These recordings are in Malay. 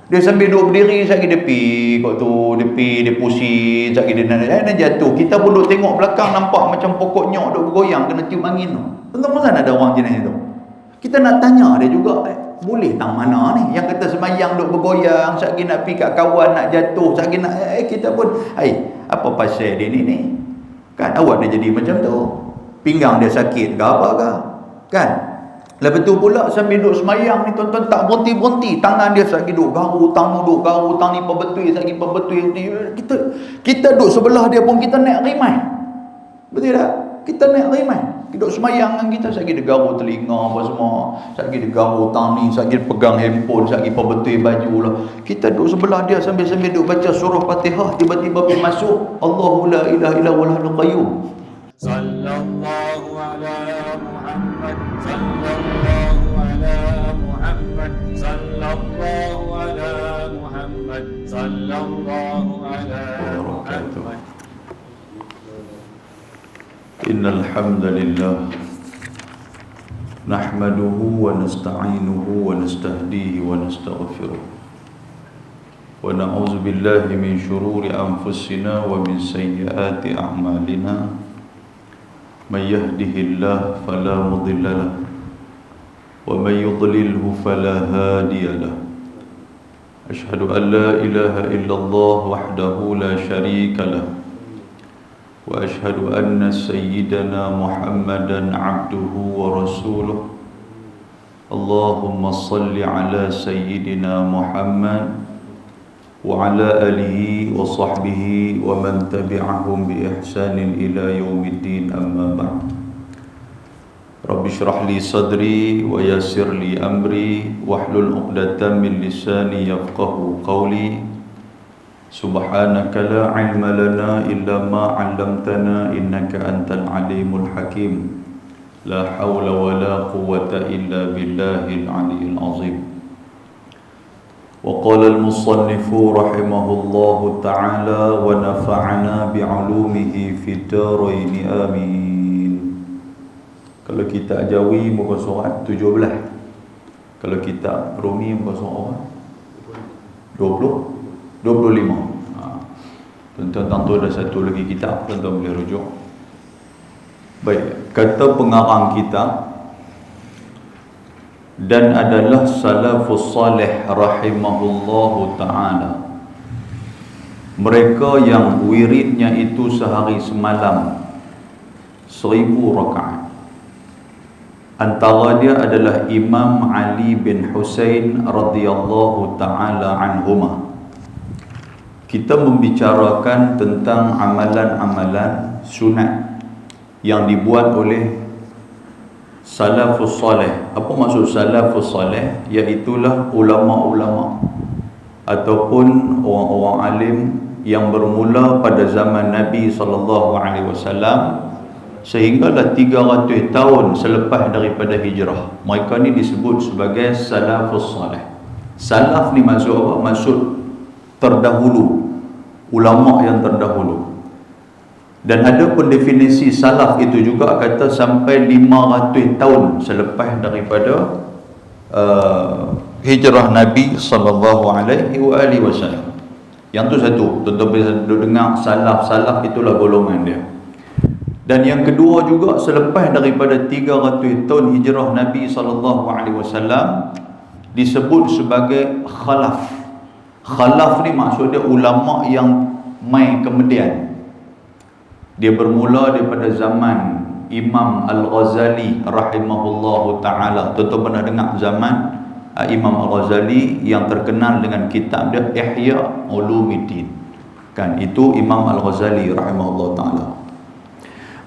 Dia sambil duduk berdiri, sekali dia pi kat tu, dia pusing, sekali dia nak jatuh. Kita pun duduk tengok belakang, nampak macam pokok nyok duduk bergoyang, kena tiup angin tu. Tuan-tuan ada orang jenis itu. Kita nak tanya dia juga, boleh tang mana ni? Yang kata sembahyang duduk bergoyang, sekali nak pi kat kawan, nak jatuh, sekali nak, kita pun, apa pasal dia ni? Kan, awak dah jadi macam tu. Pinggang dia sakit ke apa ke? Kan? Lepas tu pula sambil duduk semayang ni tuan-tuan tak berhenti-berhenti. Tangan dia sakit duduk garu, tang duduk garu, tang ni pebetul, sakit pebetul. Kita duduk sebelah dia pun kita naik rimai. Betul tak? Kita naik rimai. Duduk semayang dengan kita, sakit dia garu telinga apa semua. Sakit dia garu tang ni, sakit pegang handphone, sakit pebetul baju lah. Kita duduk sebelah dia sambil-sambil duduk baca surah Fatihah, tiba-tiba pergi masuk Allahu la ilaha illa huwal qayyum. Sallallahu ala Muhammad, sallallahu ala Muhammad, sallallahu ala Muhammad, sallallahu ala Muhammad. Innal hamdalillah nahmaduhu wa nasta'inuhu wa nastahdihi wa nastaghfiruh. Wa na'udzu billahi min shururi anfusina wa min sayyiati a'malina. من يهده الله فلا مضل له ومن يضلله فلا هادي له أشهد أن لا إله إلا الله وحده لا شريك له وأشهد أن سيدنا محمدا عبده ورسوله اللهم صل على سيدنا محمد وعلى آله وصحبه ومن تبعهم بإحسان إلى يوم الدين أما بعد رب اشرح لي صدري ويسر لي أمري واحلل عقدة من لساني يفقه قولي سبحانك لا علم لنا إلا ما علمتنا إنك أنت العليم الحكيم لا حول ولا قوة إلا بالله العلي العظيم. وقال المصنف رحمه الله تعالى ونفعنا بعلومه في الدارين آمين. Kalau kita Jawi muka surat 17. Kalau kita Rumi muka surat 25. Tuan-tuan tu ada satu lagi kitab, tuan-tuan boleh rujuk. Baik, kata pengarang kita dan adalah salafus salih rahimahullahu ta'ala, mereka yang wiridnya itu sehari semalam 1000 rakaat. Antara dia adalah Imam Ali bin Husain radhiyallahu ta'ala anhumah. Kita membicarakan tentang amalan-amalan sunat yang dibuat oleh salafus salih. Apa maksud salafus salih? Iaitulah ulama-ulama ataupun orang-orang alim yang bermula pada zaman Nabi SAW sehinggalah 300 tahun selepas daripada hijrah. Mereka ni disebut sebagai salafus salih. Salaf ni maksud apa? Maksud terdahulu, ulama yang terdahulu. Dan ada pun definisi salaf itu juga kata sampai 500 tahun selepas daripada hijrah Nabi SAW. Yang tu satu, tuan-tuan bisa dengar salaf itulah golongan dia. Dan yang kedua juga selepas daripada 300 tahun hijrah Nabi SAW disebut sebagai khalaf. Khalaf ni maksud dia ulama yang mai kemudian. Dia bermula daripada zaman Imam Al-Ghazali rahimahullahu ta'ala. Tuan-tuan pernah dengar zaman Imam Al-Ghazali yang terkenal dengan kitab dia Ihya Ulumuddin. Kan, itu Imam Al-Ghazali rahimahullahu ta'ala.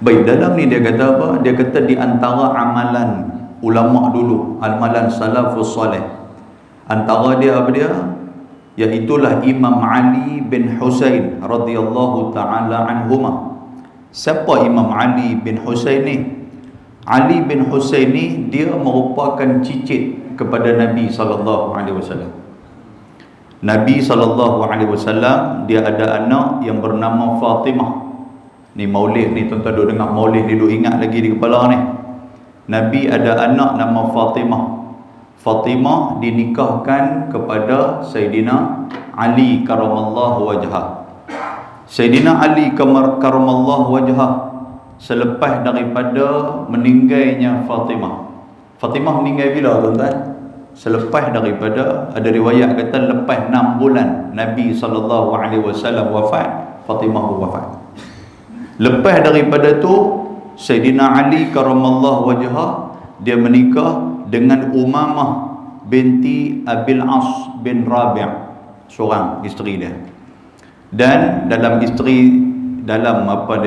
Baik, dalam ni dia kata apa? Dia kata di antara amalan ulama dulu, amalan salafus salih, antara dia apa dia? Iaitulah Imam Ali bin Husain radhiyallahu ta'ala anhumah. Siapa Imam Ali bin Husain ni? Ali bin Husain ni dia merupakan cicit kepada Nabi SAW. Nabi SAW dia ada anak yang bernama Fatimah. Ni maulid ni, tuan-tuan duk dengar maulid ni, duk ingat lagi di kepala ni. Nabi ada anak nama Fatimah. Fatimah dinikahkan kepada Sayyidina Ali karamallahu wajhah. Sayyidina Ali karamallahu wajhah selepas daripada meninggalnya Fatimah. Fatimah meninggal bila tuan-tuan? Selepas daripada, ada riwayat kata lepas 6 bulan Nabi SAW wafat, Fatimah pun wafat. Lepas daripada tu Sayyidina Ali karamallahu wajhah dia menikah dengan Umamah binti Abil As bin Rabi', seorang isteri dia. Dan dalam dia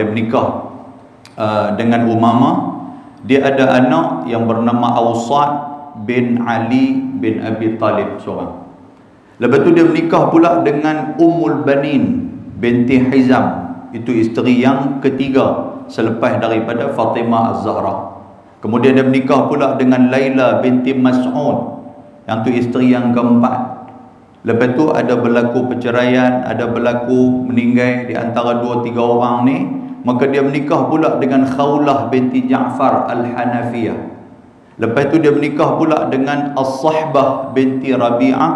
menikah dengan Umamah, dia ada anak yang bernama Awsat bin Ali bin Abi Talib seorang. Lepas tu dia menikah pula dengan Ummul Banin binti Hizam, itu isteri yang ketiga selepas daripada Fatimah Az-Zahra. Kemudian dia menikah pula dengan Laila binti Mas'ud, yang tu isteri yang keempat. Lepas tu ada berlaku perceraian, ada berlaku meninggal di antara 2-3 orang ni. Maka dia menikah pula dengan Khawlah binti Ja'far Al-Hanafiyah. Lepas tu dia menikah pula dengan As-Sahbah binti Rabi'ah.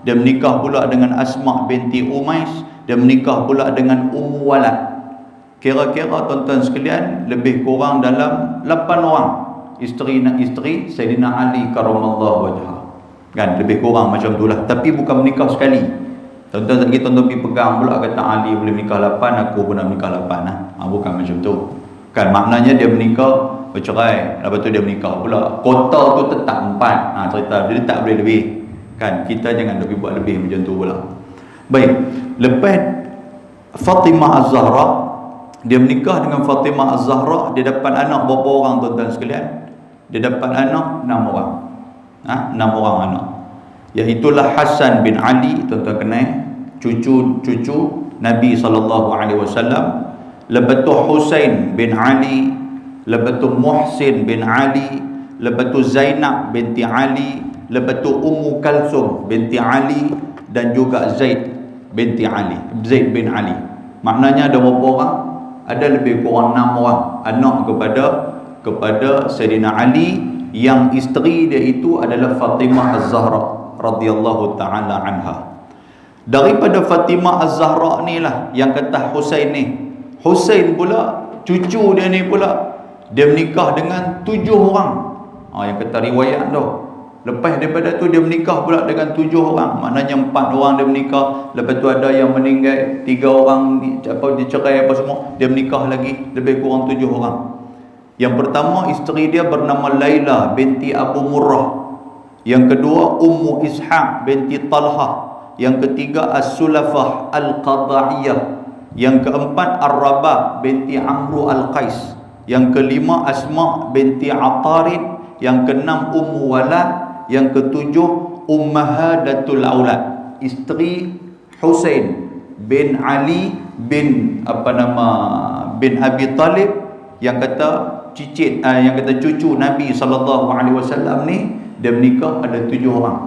Dia menikah pula dengan Asma' binti Umais. Dia menikah pula dengan Ummu Walad. Kira-kira tuan-tuan sekalian, lebih kurang dalam 8 orang isteri Sayyidina Ali karamallahu wajhah. Kan, lebih kurang macam itulah. Tapi bukan menikah sekali. Tuan-tuan tak kita pergi pegang pula kata Ali boleh menikah 8, aku pun nak menikah 8 lah. Bukan macam tu. Kan, maknanya dia menikah, bercerai, lepas tu dia menikah pula. Kota tu tetap 4. Cerita dia tak boleh lebih. Kan, kita jangan lebih buat lebih macam tu pula. Baik, lepas Fatimah Az-Zahra, dia menikah dengan Fatimah Az-Zahra, dia dapat anak berapa orang tuan-tuan sekalian? Dia dapat anak 6 orang. 6 orang anak. Iaitulah Hasan bin Ali, tuan-tuan kenal, cucu Nabi SAW. Lepas tu Husain bin Ali, lepas tu Muhsin bin Ali, lepas tu Zainab binti Ali, lepas tu Ummu Kalsum binti Ali, dan juga Zaid bin Ali. Maknanya ada berapa orang? Ada lebih kurang 6 orang anak kepada Sayyidina Ali, yang isteri dia itu adalah Fatimah Az-Zahra radhiyallahu taala anha. Daripada Fatimah Az-Zahra ni lah yang kata Husain ni. Husain pula, cucu dia ni pula, dia menikah dengan 7 orang. Yang kata riwayat tu. Lepas daripada tu dia menikah pula dengan 7 orang. Maknanya 4 orang dia menikah. Lepas tu ada yang meninggal, 3 orang dicerai apa semua. Dia menikah lagi, lebih kurang 7 orang. Yang pertama isteri dia bernama Laila binti Abu Murrah. Yang kedua Ummu Ishaq binti Talha. Yang ketiga As-Sulafah Al-Qada'iyah. Yang keempat Ar-Rabah binti Amru Al-Qais. Yang kelima Asma' binti Atarid. Yang keenam Ummu Walad. Yang ketujuh Ummahadatul Aulad, isteri Husain bin Ali bin Abi Talib, yang kata cucu Nabi SAW ni, dia menikah ada 7 orang.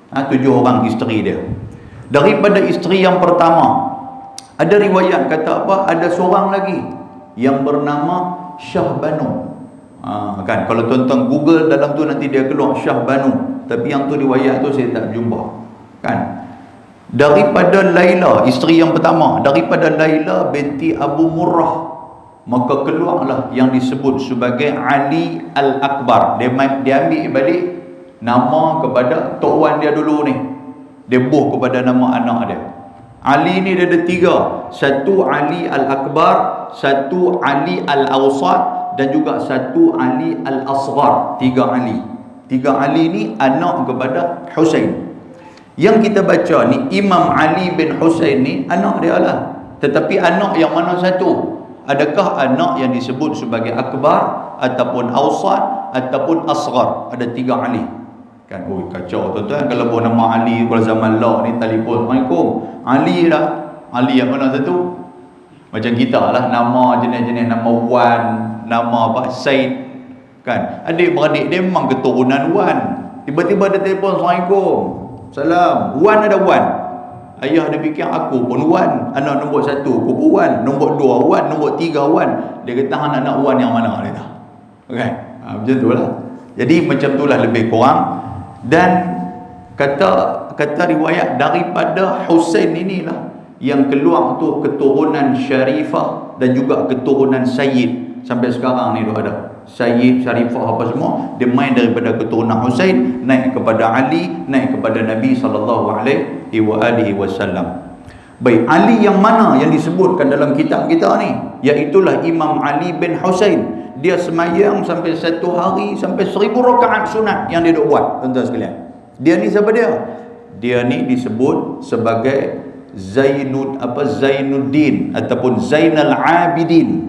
7 orang isteri dia. Daripada isteri yang pertama, ada riwayat kata apa? Ada seorang lagi yang bernama Syahbanu. Kan, kalau tuan-tuan Google dalam tu nanti dia keluar Syahbanu. Tapi yang tu riwayat tu saya tak jumpa. Kan? Daripada Laila, isteri yang pertama, daripada Laila binti Abu Murrah, maka keluarlah yang disebut sebagai Ali Al-Akbar. Dia ambil balik nama kepada tok wan dia dulu ni. Dia buh kepada nama anak dia. Ali ni dia ada 3. Satu Ali Al-Akbar, satu Ali Al-Awsat, dan juga satu Ali Al-Asghar. 3 Ali. 3 Ali ni anak kepada Husain. Yang kita baca ni, Imam Ali bin Husain ni anak dia lah. Tetapi anak yang mana satu? Adakah anak yang disebut sebagai Akbar, ataupun Awsat, ataupun Asghar? Ada 3 Ali. Kan, kacau tuan-tuan. Kalau buat nama Ali pada zaman law ni, telefon, Assalamualaikum, Ali lah. Ali yang mana satu? Macam kita lah, nama jenis-jenis, nama Wan, nama apa, Said. Kan, adik-beradik dia memang keturunan Wan. Tiba-tiba dia telefon, Assalamualaikum, salam, Wan ada Wan. Ayah dia fikir aku pun Wan, anak nombor 1 aku pun Wan, nombor 2 Wan, nombor 3 Wan. Dia kata anak Wan yang mana dia tahu. Okay? Macam tu lah. Jadi macam tu lah lebih kurang. Dan kata riwayat daripada Husain inilah yang keluar tu keturunan Syarifah dan juga keturunan Sayyid. Sampai sekarang ni tu ada Sayyid, Syarifah apa semua, dia main daripada keturunan Husain naik kepada Ali, naik kepada Nabi SAW. Baik, Ali yang mana yang disebutkan dalam kitab kita ni? Iaitulah Imam Ali bin Husain. Dia semayang sampai 1 hari sampai 1000 rakaat sunat yang dia duk buat, tuan-tuan sekalian. Dia ni siapa dia? Dia ni disebut sebagai Zainuddin ataupun Zainal Abidin,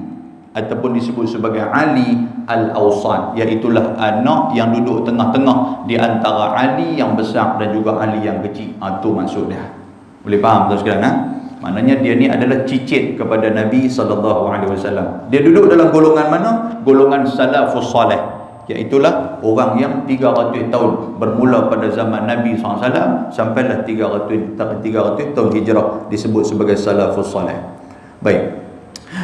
ataupun disebut sebagai Ali Al-Awsat, iaitulah anak yang duduk tengah-tengah di antara Ali yang besar dan juga Ali yang kecil. Itu maksud dia. Boleh faham tuan sekalian? Maknanya dia ni adalah cicit kepada Nabi SAW. Dia duduk dalam golongan mana? Golongan salafus salih, iaitulah orang yang 300 tahun bermula pada zaman Nabi SAW sampailah 300 tahun hijrah disebut sebagai salafus salih. Baik.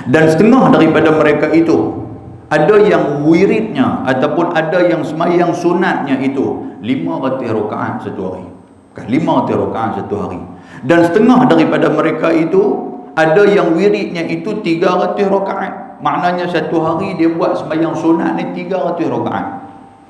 Dan setengah daripada mereka itu ada yang wiridnya ataupun ada yang semayang sunatnya itu 500 rakaat satu hari. Kan 500 rakaat satu hari. Dan setengah daripada mereka itu ada yang wiridnya itu 300 rakaat. Maknanya satu hari dia buat sembahyang sunat ni 300 rakaat.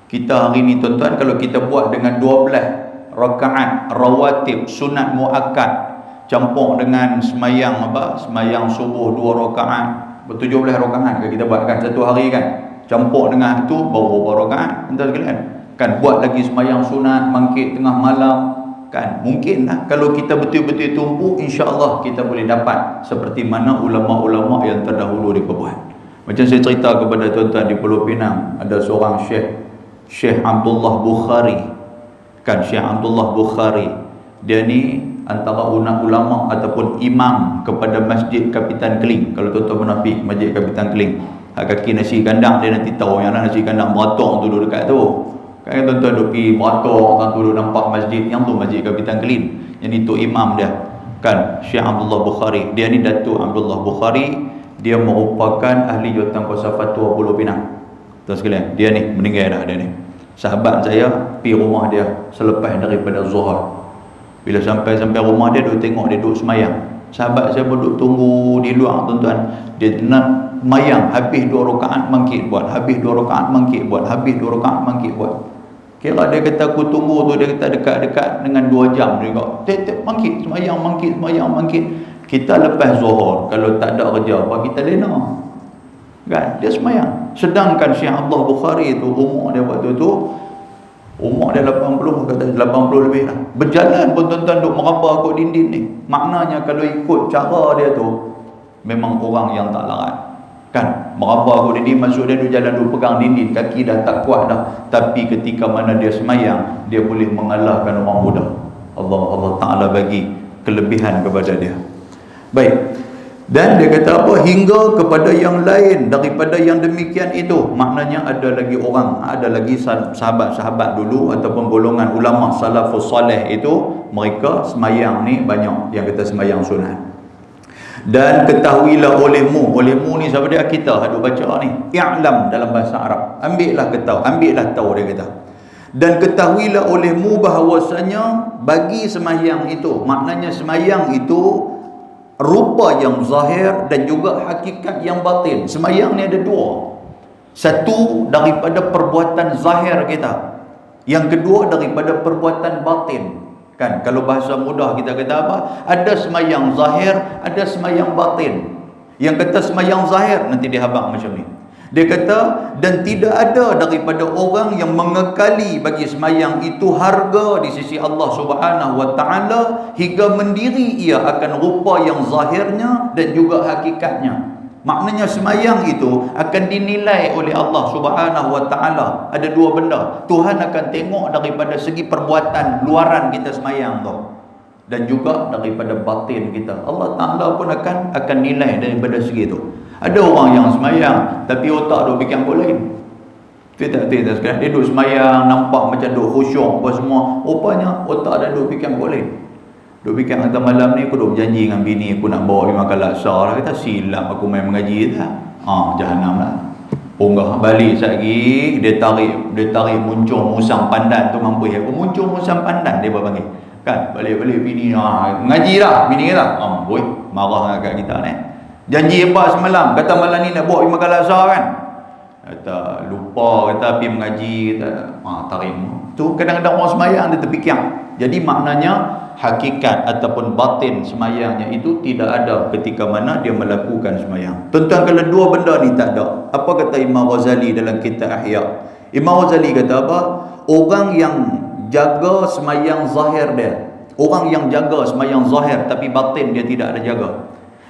Kita hari ni tuan-tuan, kalau kita buat dengan 12 rakaat rawatib sunat muakkad campur dengan sembahyang sembahyang subuh 2 rakaat, 17 rakaat kan kita buat kan satu hari kan. Campur dengan itu baru berapa rakaat tuan-tuan sekalian? Kan buat lagi sembahyang sunat bangkit tengah malam. Kan mungkinlah kalau kita betul-betul tumpu, insya-Allah kita boleh dapat seperti mana ulama-ulama yang terdahulu mereka buat. Macam saya cerita kepada tuan-tuan di Pulau Pinang, ada seorang Syekh Abdullah Bukhari. Kan Syekh Abdullah Bukhari, dia ni antara ulama ataupun imam kepada Masjid Kapitan Keling. Kalau tuan-tuan pernah pergi Masjid Kapitan Keling, kaki nasi kandang dia nanti tahu yang nasi kandang beratong tu dekat tu. Kan tuan-tuan duk pergi Berator, tuan dulu nampak masjid yang tu Masjid Kapitan Kelin. Yang itu imam dia. Kan Syekh Abdullah Bukhari. Dia ni Datuk Abdullah Bukhari. Dia merupakan ahli jawatankuasa fatwa Pulau Pinang. Tuan sekalian, dia ni meninggal dah dia ni. Sahabat saya pergi rumah dia selepas daripada Zuhur. Bila sampai rumah dia, duk tengok dia duk semayang. Sahabat saya pun duk tunggu di luar tuan-tuan. Dia nak mayang habis 2 rakaat bangkit buat, habis 2 rakaat bangkit buat, habis 2 rakaat bangkit buat. Kira dia kata aku tunggu tu, dia kata dekat-dekat dengan 2 jam juga. Tiap-tiap bangkit, semayang bangkit. Kita lepas Zuhur, kalau tak ada kerja apa kita lena. Kan? Dia semayang. Sedangkan Syekh Abdullah Bukhari tu umur dia waktu tu umur dia 80, kata 80 lebih dah. Berjalan pun tuan-tuan duk meraba kot dinding ni. Maknanya kalau ikut cara dia tu memang orang yang tak larat. Kan meraba kot dinding, maksud dia duk jalan duk pegang dinding, kaki dah tak kuat dah. Tapi ketika mana dia semayang, dia boleh mengalahkan orang muda. Allah Ta'ala bagi kelebihan kepada dia. Baik. Dan dia kata apa? Hingga kepada yang lain daripada yang demikian itu. Maknanya ada lagi sahabat-sahabat dulu ataupun golongan ulama salafus salih itu, mereka semayang ni banyak yang kata semayang sunat. Dan ketahuilah olehmu ni siapa dia? Kita hadut baca ni i'lam dalam bahasa Arab. Ambillah tahu dia kata. Dan ketahuilah olehmu bahawasanya bagi semayang itu, maknanya semayang itu rupa yang zahir dan juga hakikat yang batin. Semayang ni ada 2. Satu daripada perbuatan zahir kita, yang kedua daripada perbuatan batin. Kan kalau bahasa mudah kita kata apa? Ada semayang zahir, ada semayang batin. Yang kata semayang zahir nanti dia habaq macam ni. Dia kata, dan tidak ada daripada orang yang mengekali bagi semayang itu harga di sisi Allah Subhanahu wa Ta'ala hingga mendiri ia akan rupa yang zahirnya dan juga hakikatnya. Maknanya semayang itu akan dinilai oleh Allah Subhanahu wa Ta'ala. Ada 2 benda. Tuhan akan tengok daripada segi perbuatan luaran kita semayang tu, dan juga daripada batin kita. Allah Ta'ala pun akan nilai daripada segi itu. Ada orang yang semayang tapi otak dia fikir apa lain. Kita sekarang dia duduk semayang nampak macam duduk khusyuk apa semua, rupanya otak dia duduk fikir apa lain. Duk fikir kata malam ni aku duk berjanji dengan bini aku nak bawa pergi makan laksa lah. Kata silap aku main mengaji dah. Jahanam lah. Punggah balik lagi, dia tarik muncung musang pandan tu mampu ya. Muncung musang pandan dia panggil. Kan balik-balik bini mengaji dah bini kata. Boy, marah kat kita ni. Janji apa semalam? Kata malam ni nak buat 5 kali asar kan? Kata lupa, kata pergi mengaji, kata tarik. Tu kadang-kadang orang semayang dia terfikir. Jadi maknanya hakikat ataupun batin semayangnya itu tidak ada ketika mana dia melakukan semayang. Tuan-tuan, kalau dua benda ni tak ada, apa kata Imam Ghazali dalam kitab Ihya? Imam Ghazali kata apa? Orang yang jaga semayang zahir dia, orang yang jaga semayang zahir tapi batin dia tidak ada jaga,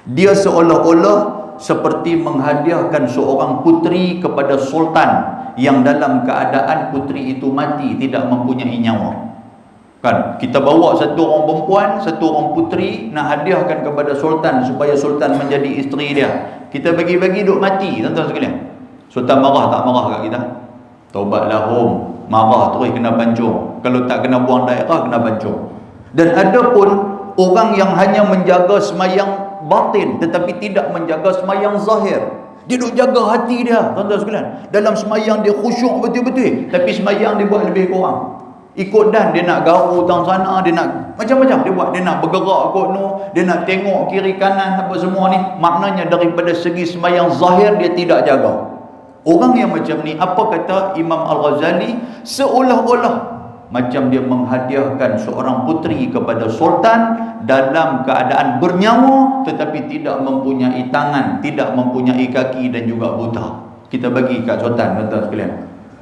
dia seolah-olah seperti menghadiahkan seorang puteri kepada sultan yang dalam keadaan puteri itu mati, tidak mempunyai nyawa. Kan kita bawa satu orang perempuan, satu orang puteri nak hadiahkan kepada sultan supaya sultan menjadi isteri dia. Kita bagi-bagi duk mati, tuan-tuan sekalian. Sultan marah tak marah kat kita? Taubatlah hom, marah terus kena pancung. Kalau tak kena buang daerah kena pancung. Dan ada pun orang yang hanya menjaga semayang batin tetapi tidak menjaga semayang zahir. Dia duk jaga hati dia, tuan-tuan sekalian. Dalam semayang dia khusyuk betul-betul, tapi semayang dia buat lebih kurang. Ikut dan dia nak garu tang sana, dia nak macam-macam dia buat, dia nak bergerak kot no, dia nak tengok kiri kanan apa semua ni. Maknanya daripada segi semayang zahir dia tidak jaga. Orang yang macam ni, apa kata Imam Al-Ghazali, seolah-olah macam dia menghadiahkan seorang puteri kepada sultan dalam keadaan bernyawa tetapi tidak mempunyai tangan, tidak mempunyai kaki dan juga buta. Kita bagi kat sultan, tuan-tuan sekalian.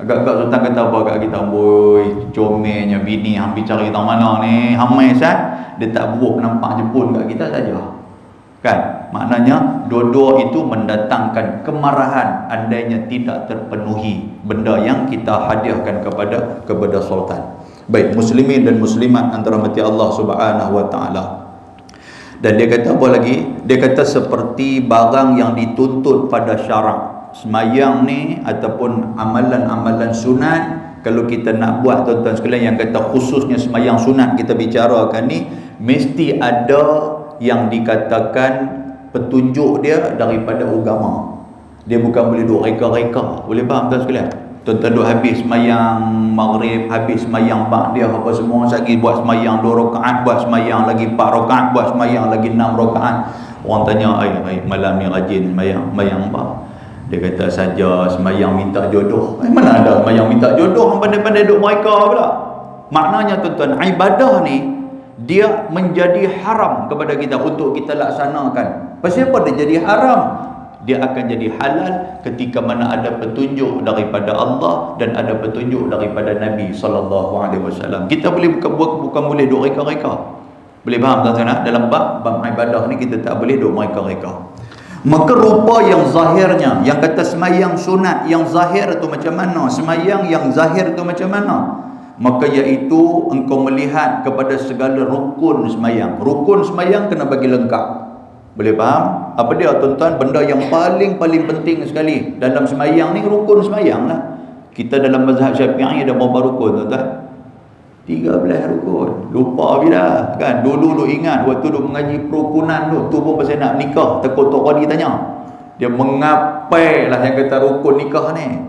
Agak-agak sultan kata apa kat kita? Boy, comelnya bini hampir cari tang mana ni, hamai sat, dia tak buruk nampak jepun kat kita saja. Kan? Maknanya dua-dua itu mendatangkan kemarahan andainya tidak terpenuhi benda yang kita hadiahkan kepada sultan. Baik, muslimin dan muslimat antara mati Allah Subhanahu wa taala. Dan dia kata apa lagi? Dia kata seperti barang yang dituntut pada syarak. Semayang ni ataupun amalan-amalan sunat, kalau kita nak buat, tuan-tuan sekalian, yang kata khususnya semayang sunat kita bicarakan ni, mesti ada yang dikatakan petunjuk dia daripada agama. Dia bukan boleh duk reka-reka. Boleh faham tuan sekalian? Tuan-tuan duk habis semayang maghrib, habis semayang ba'diyah apa semua, lagi buat semayang 2 rakaat, buat semayang lagi 4 rakaat, buat semayang lagi 6 rakaat. Orang tanya, ai malam ni rajin semayang apa? Dia kata saja semayang minta jodoh. Mana ada semayang minta jodoh, orang pandai-pandai duk mereka pula. Maknanya tuan-tuan, ibadah ni dia menjadi haram kepada kita untuk kita laksanakan. Pasal apa dia jadi haram? Dia akan jadi halal ketika mana ada petunjuk daripada Allah dan ada petunjuk daripada Nabi SAW. Kita bukan boleh duk reka-reka. Boleh faham tuan-tuan? Dalam bab ibadah ni kita tak boleh duk reka-reka. Maka rupa yang zahirnya, yang kata semayang sunat yang zahir tu macam mana, semayang yang zahir tu macam mana, maka iaitu engkau melihat kepada segala rukun semayang. Rukun semayang kena bagi lengkap. Boleh faham? Apa dia tuan-tuan? Benda yang paling penting sekali dalam semayang ni, rukun semayang lah. Kita dalam mazhab Syafi'i ada berapa rukun tuan-tuan? 13 rukun. Lupa bila kan? Dulu ingat waktu duk mengaji perukunan tu pun pasal nak nikah, takut Tok Qadi tanya. Dia mengapai lah yang kata rukun nikah ni.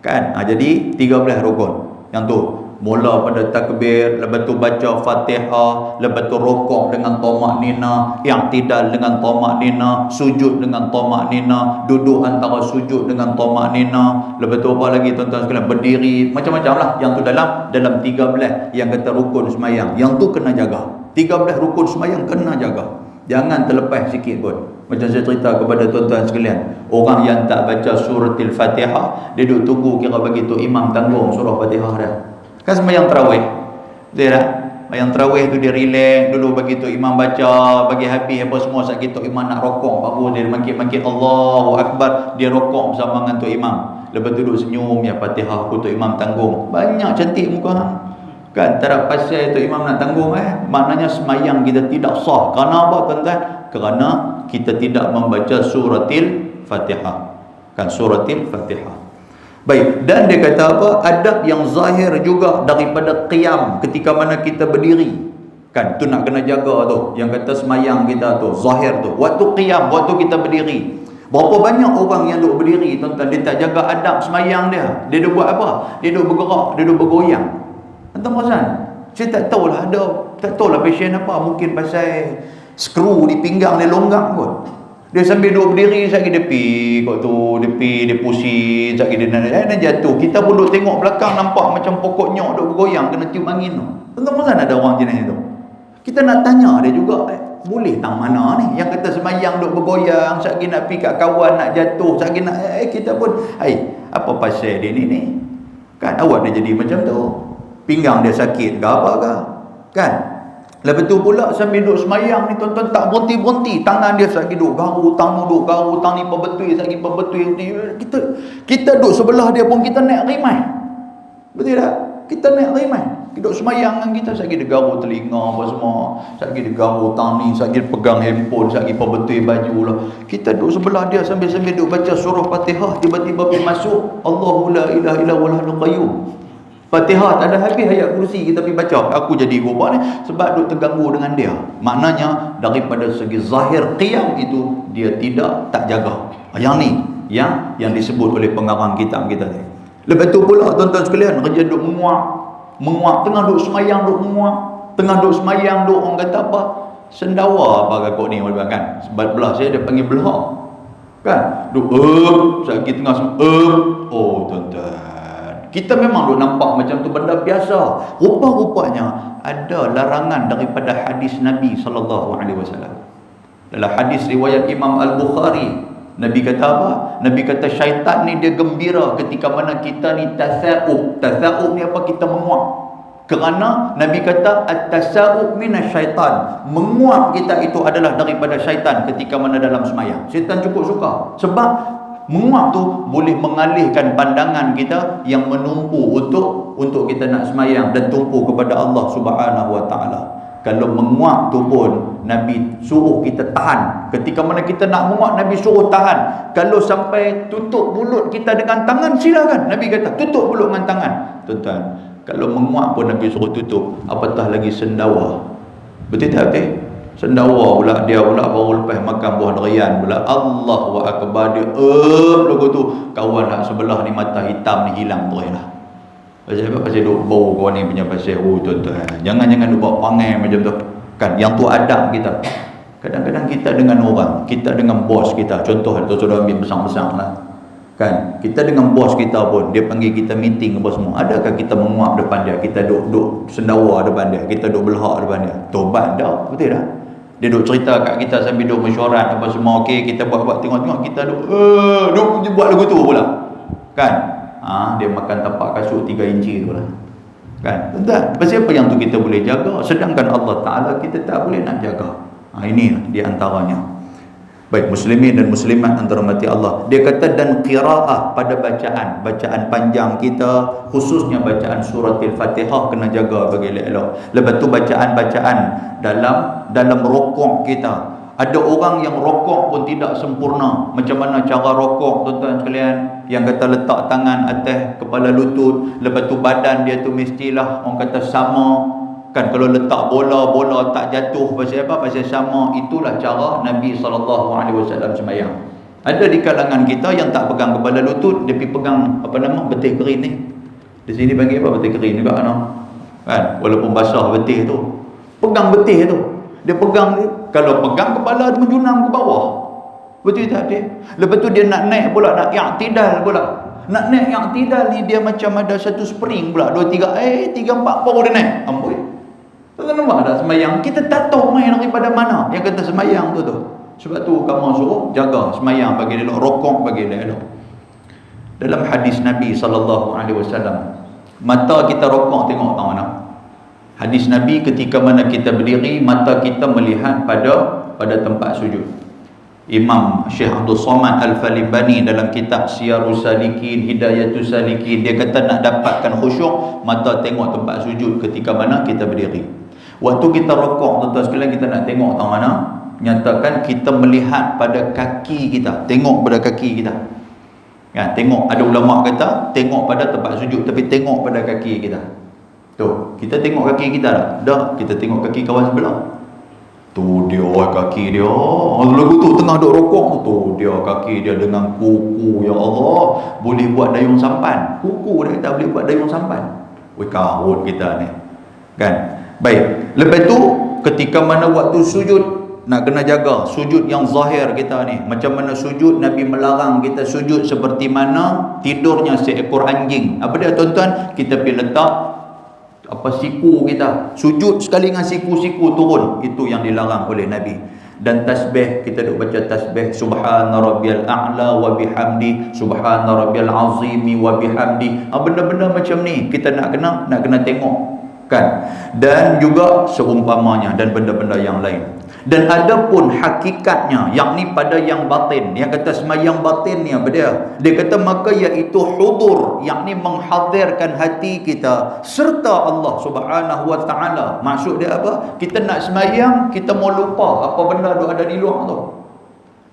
Kan? Jadi 13 rukun. Yang tu mula pada takbir, lepas tu baca Fatihah, lepas tu rukuk dengan tamak nina, i'tidal dengan tamak nina, sujud dengan tamak nina, duduk antara sujud dengan tamak nina, lepas tu apa lagi tuan-tuan sekalian, berdiri, macam-macam lah. Yang tu dalam 13 yang kata rukun semayang. Yang tu kena jaga. 13 rukun semayang kena jaga. Jangan terlepas sikit pun. Macam saya cerita kepada tuan-tuan sekalian, orang yang tak baca suratul Fatihah, dia duduk tunggu kira bagi tu imam tanggung surah Fatihah dah. Kan sembahyang tarawih, betul tak? Sembahyang tarawih tu dia relax dulu, bagi tu imam baca, bagi habis apa semua, saat tu imam nak rokok, baru dia mangkit-mangkit Allahu Akbar, dia rokok bersama dengan tu imam. Lepas tu duduk senyum, ya Fatihah aku tu imam tanggung. Banyak cantik muka hang. Kan tak ada pasal tu imam nak tanggung maknanya sembahyang kita tidak sah. Kerana apa tuan-tuan? Kerana kita tidak membaca suratul Fatihah. Kan suratul Fatihah. Baik, dan dia kata apa? Adab yang zahir juga daripada qiyam ketika mana kita berdiri. Kan tu nak kena jaga tu. Yang kata semayang kita tu zahir tu. Waktu qiyam, waktu kita berdiri. Berapa banyak orang yang duduk berdiri, tuan-tuan, dia tak jaga adab semayang dia. Dia duduk buat apa? Dia duduk bergerak, dia duduk bergoyang. Tuan-tuan perasan? Saya tak tahulah tak tahulah passion apa. Mungkin pasal skru di pinggang dia longgang kot. Dia sambil duduk berdiri, sekali dia pi kot tu, dia pusing, sekali dia jatuh. Kita pun duduk tengok belakang, nampak macam pokok nyok duduk bergoyang, kena tiup angin tu. Tuan-tuan perasan ada orang jenis tu? Kita nak tanya dia juga, boleh tang mana ni yang kata semayang duk bergoyang, sekali nak pi kat kawan nak jatuh, sekali nak kita pun apa pasal dia ni kan, awak dah jadi macam tu, pinggang dia sakit ke apa ke kan. Lepas tu pula sambil duk semayang ni, tuan-tuan, tak berhenti-berhenti, tangan dia sekali duk garu, tang ni perbetul, sekali perbetul. Kita duk sebelah dia pun kita naik rimai, betul tak? Kita naik rimai, kita duduk semayang dengan kita, sekali dia garu telinga apa semua, sekali dia garu tang ni, sekali dia pegang handphone, sekali perbetul baju lah. Kita duduk sebelah dia sambil duduk baca surah Fatihah, tiba-tiba pergi masuk Allahu la ilaha illa huwal hayyul qayyum. Fatihah tak ada habis ayat kursi, kita pergi baca. Aku jadi gubak ni sebab duk terganggu dengan dia. Maknanya daripada segi zahir qiyam itu dia tak jaga. Yang ni yang disebut oleh pengarang kitab kita ni. Lepas tu pula tuan-tuan sekalian, kerja duk menguap, tengah duk semayang duk menguap, tengah duk semayang duk orang kata apa, sendawa apa kakak ni kan. Sebab belah saya dia panggil belah kan, duk sakit tengah oh tuan-tuan, kita memang duk nampak macam tu benda biasa. Rupa-rupanya ada larangan daripada hadis Nabi SAW. Dalam hadis riwayat Imam Al-Bukhari, Nabi kata apa? Nabi kata syaitan ni dia gembira ketika mana kita ni tasa'ub. Tasa'ub ni apa? Kita menguap. Kerana Nabi kata at-tasa'ub minasyaitan. Menguap kita itu adalah daripada syaitan ketika mana dalam semayang. Syaitan cukup suka. Sebab menguap tu boleh mengalihkan pandangan kita yang menumpu untuk kita nak semayang dan tumpu kepada Allah Subhanahu Wa Taala. Kalau menguap tu pun Nabi suruh kita tahan. Ketika mana kita nak menguap, Nabi suruh tahan. Kalau sampai tutup mulut kita dengan tangan, silakan. Nabi kata tutup mulut dengan tangan. Tuan-tuan, kalau menguap pun Nabi suruh tutup, apatah lagi sendawa. Betul tak? Sendawa pula, dia pula baru lepas makan buah durian pula, Allahu Akbar, dia lagu tu, kawan hak sebelah ni mata hitam ni hilang terus lah. Pasal apa? Pasal duk bau kau ni punya pasal. Tuan-tuan, jangan buat pangai macam tu kan. Yang tu adab kita. Kadang-kadang kita dengan orang, kita dengan bos kita, contoh tu sudah ambil besar-besar lah kan, kita dengan bos kita pun, dia panggil kita meeting apa semua, adakah kita menguap depan dia, kita duk sendawa depan dia, kita duk belhak depan dia? Tobat dah, betul dah. Dia duk cerita kat kita sambil duk mesyuarat apa semua, okey, kita buat tengok-tengok, kita duk buat lagu tu pula kan. Dia makan tapak kasut 3 inci tu lah kan. Tuan-tuan, pasal apa yang tu kita boleh jaga, sedangkan Allah Ta'ala kita tak boleh nak jaga. Ini di antaranya. Baik muslimin dan muslimat yang dirahmati Allah, dia kata dan qiraah pada bacaan panjang kita, khususnya bacaan surah Al-Fatihah kena jaga bagi elok. Lepas tu bacaan dalam rokok kita. Ada orang yang rokok pun tidak sempurna. Macam mana cara rokok, tuan-tuan sekalian? Yang kata letak tangan atas kepala lutut, lepas tu badan dia tu mestilah orang kata sama kan. Kalau letak bola tak jatuh, pasal apa? Pasal sama. Itulah cara Nabi SAW sembahyang. Ada di kalangan kita yang tak pegang kepala lutut, dia pergi pegang betih kering ni. Di sini panggil apa? Betih kering juga kan, walaupun basah betih tu, pegang betih tu, dia pegang ni. Kalau pegang kepala dia menjunam ke bawah, betul tak dia? Lepas tu dia nak naik pula, nak i'tidal pula. Nak naik i'tidal ni dia macam ada satu spring pula, 2 3 3 4 baru dia naik. Amboi. Tuan-tuan nampak tak semayang? Kita tak tahu main daripada mana yang kata semayang tu. Sebab tu kamu suruh jaga semayang bagi elok, rokok bagi elok. Dalam hadis Nabi SAW, mata kita rokok tengok tahu mana? Hadis Nabi ketika mana kita berdiri, mata kita melihat pada tempat sujud. Imam Syekh Abdul Somad Al-Falibani dalam kitab Siyarus Salikin, Hidayatus Salikin, dia kata nak dapatkan khusyuk, mata tengok tempat sujud ketika mana kita berdiri. Waktu kita rokok, tuan-tuan sekalian, kita nak tengok tahu mana? Nyatakan kita melihat pada kaki kita, tengok pada kaki kita. Ya, tengok, ada ulama kata tengok pada tempat sujud, tapi tengok pada kaki kita. Tu, kita tengok kaki kita tak? Dah, kita tengok kaki kawan sebelah. Tu dia kaki dia. Lagu tu tengah duk rokok tu dia kaki dia dengan kuku. Ya Allah, boleh buat dayung sampan. Kuku dia tak boleh buat dayung sampan. Weh, kahut kita ni. Kan? Baik. Lepas tu ketika mana waktu sujud, nak kena jaga sujud yang zahir kita ni. Macam mana sujud, Nabi melarang kita sujud seperti mana tidurnya seekor anjing. Apa dia tuan-tuan? Kita pergi letak siku kita, sujud sekali dengan siku-siku turun. Itu yang dilarang oleh Nabi. Dan tasbih, kita duk baca tasbih subhana rabbiyal a'la wa bihamdi, subhana rabbiyal azimi wa bihamdi. Benda-benda macam ni kita nak kena tengok, kan? Dan juga seumpamanya dan benda-benda yang lain. Dan ada pun hakikatnya, yakni pada yang batin. Yang kata semayang batin ni apa dia? Dia kata maka iaitu hudur, yakni menghadirkan hati kita serta Allah Subhanahu wa taala. Maksud dia apa? Kita nak semayang, kita mau lupa apa benda tu ada di luar tu.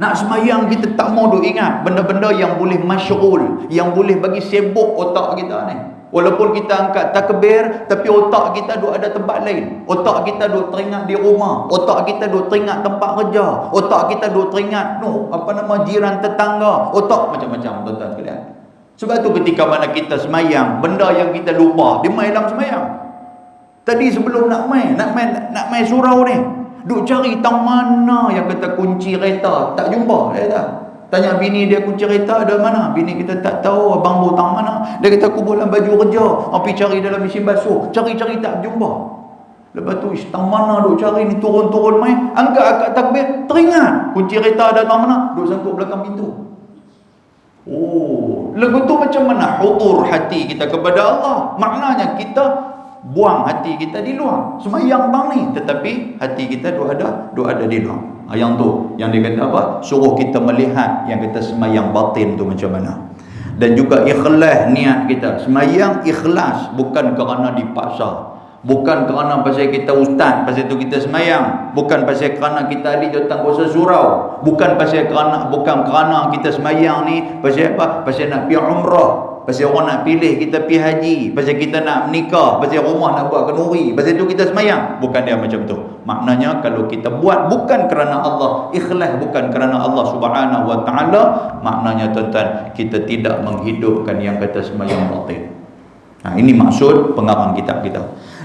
Nak semayang kita tak mau duk ingat benda-benda yang boleh masyghul, yang boleh bagi sibuk otak kita ni. Walaupun kita angkat takbir, tapi otak kita duk ada tempat lain. Otak kita duk teringat di rumah, otak kita duk teringat tempat kerja, otak kita duk teringat jiran tetangga, otak macam-macam, tuan-tuan sekalian. Sebab tu ketika mana kita semayang, benda yang kita lupa, dia main dalam semayang. Tadi sebelum nak main surau ni, duk cari tang mana yang kata kunci kereta, tak jumpa, dia kata. Tanya bini dia kunci kereta ada mana? Bini kita tak tahu, abang butang mana? Dia kata aku dalam baju kerja, pergi cari dalam mesin basuh, cari-cari tak jumpa. Lepas tu tang mana duk cari ni, turun-turun main, angkat takbir, teringat kunci kereta ada tang mana? Duk sangkut belakang pintu. Oh, lagu tu macam mana hudur hati kita kepada Allah? Maknanya kita buang hati kita di luar semayang bang ni, tetapi hati kita duk ada di luar. Yang tu yang dia kata apa? Suruh kita melihat yang kita semayang batin tu macam mana. Dan juga ikhlas niat kita. Semayang ikhlas, bukan kerana dipaksa, bukan kerana pasal kita ustaz pasal tu kita semayang, bukan pasal kerana kita ahli jawatan kuasa surau, bukan kerana kita semayang ni pasal apa? Pasal nak pergi umrah, pasal orang nak pilih kita pergi haji, pasal kita nak menikah, pasal rumah nak buat kenduri, pasal tu kita semayang. Bukan dia macam tu. Maknanya kalau kita buat bukan kerana Allah, ikhlas bukan kerana Allah Subhanahu wa taala, maknanya tuan-tuan kita tidak menghidupkan yang kata semayang batin. Ini maksud pengarang kitab kita.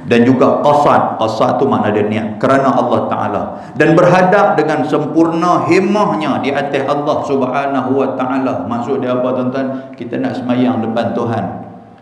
Dan juga qasad tu makna dia niat kerana Allah Ta'ala, dan berhadap dengan sempurna himmahnya di atas Allah Subhanahu wa Ta'ala. Maksud dia apa tuan-tuan? Kita nak semayang depan Tuhan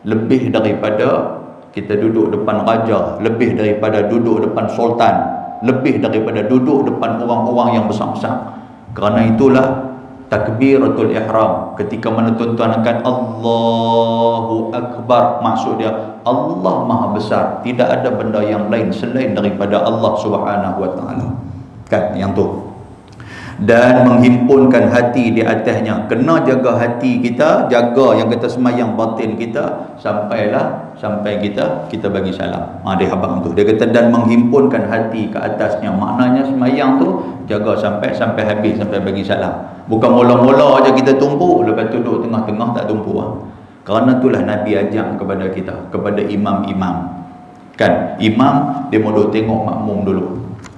lebih daripada kita duduk depan raja, lebih daripada duduk depan sultan, lebih daripada duduk depan orang-orang yang besar-besar. Kerana itulah takbiratul ihram, ketika mana tuan-tuan akan Allahu Akbar, maksud dia Allah Maha Besar, tidak ada benda yang lain selain daripada Allah Subhanahu wa taala. Kan yang tu. Dan menghimpunkan hati di atasnya. Kena jaga hati kita, jaga yang kata semayang batin kita sampai kita bagi salam. Dia abang tu. Dia kata dan menghimpunkan hati ke atasnya. Maknanya semayang tu jaga sampai habis, sampai bagi salam. Bukan mula-mula aja kita tumpuk, lepas tu duduk tengah-tengah tak tumpuk. Kerana itulah Nabi ajak kepada kita, kepada imam-imam. Kan, imam dia mau duk tengok makmum dulu.